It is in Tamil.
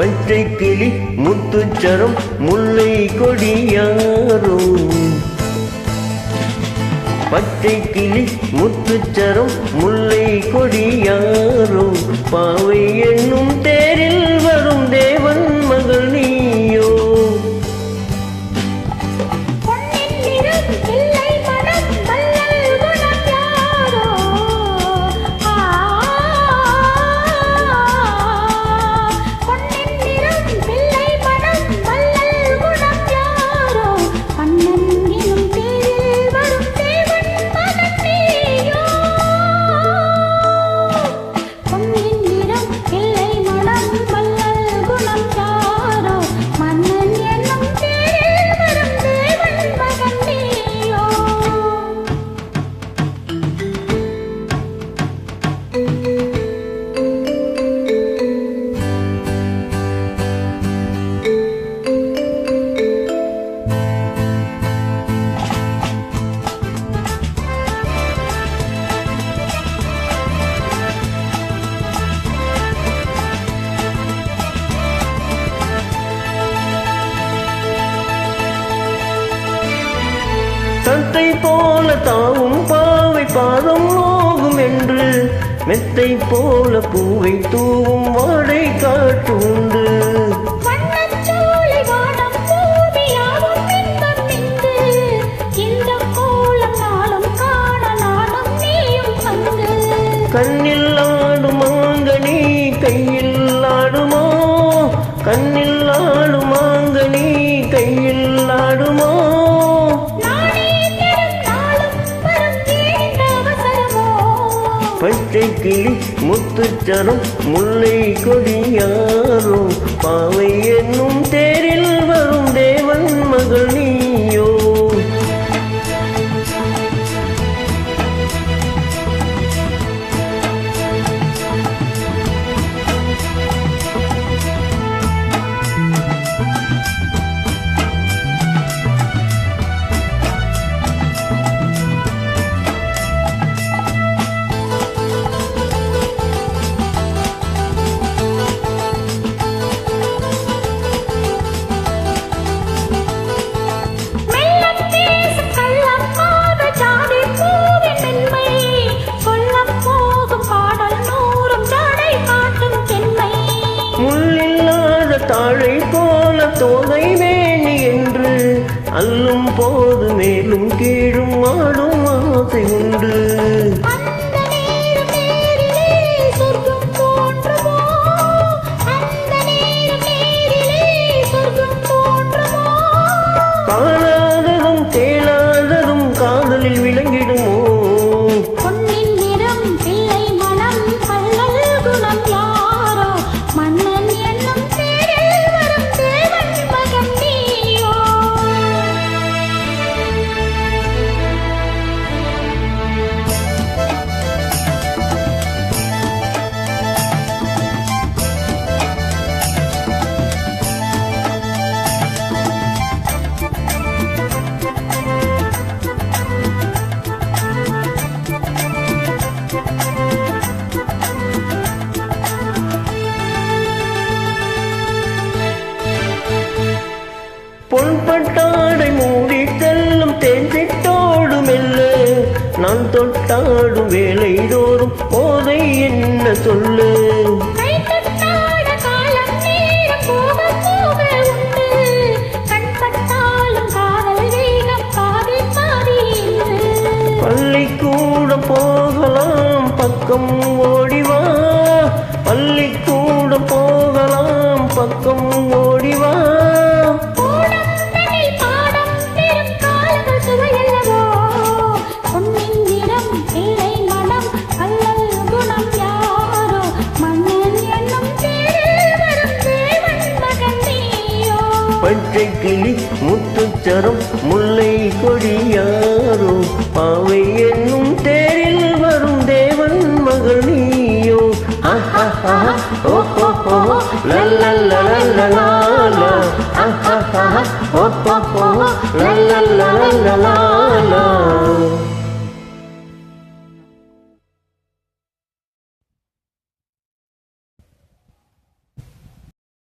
பச்சை கிளி முத்துச்சரம் முல்லை கொடியாரோ பச்சை கிளி முத்துச்சரம் முல்லை கொடியாரோ பாவை என்னும் தேரில் வரும் தேவன் மகள் நீயோ தத்தை போல தாவும் பாவை பாதம் நோகும் என்று மெத்தை போல பூவை தூவும் வாடை காட்டு உண்டு கண்ணில் ஆடும் மாங்கனி கையில் ஆடுமோ கண்ணில் ஆடும் மாங்கனி கையில் ஆடுமோ பச்சை கிளி முத்துச்சரம் முல்லை கொடியாரோ பாவை என்னும் தேரில் வரும் தேவன் மகள் நீயோ தாழை போல தோகை வேணி என்று அல்லும் போது மேலும் கீழும் ஆடும் ஆசை உண்டு காணாததும் கேளாததும் காதலில் விளங்கிடுமோ பொன்பட்டாடை மூடி செல்லும் தேஞ்சிட்டோடு மெல்ல நான் தொட்டாடும் வேலை தோறும் போதை என்ன சொல்லு பள்ளிக்கூடம் போகலாம் பக்கம் ஓடிவா பள்ளிக்கூடம் போகலாம் பக்கம் ஓடிவா பச்சை கிளி முத்துச்சரம் முல்லை கொடியாரோ பாவை என்னும் தேரில் வரும் தேவன் மகள் நீயோ லல்லல்லல்லல்லா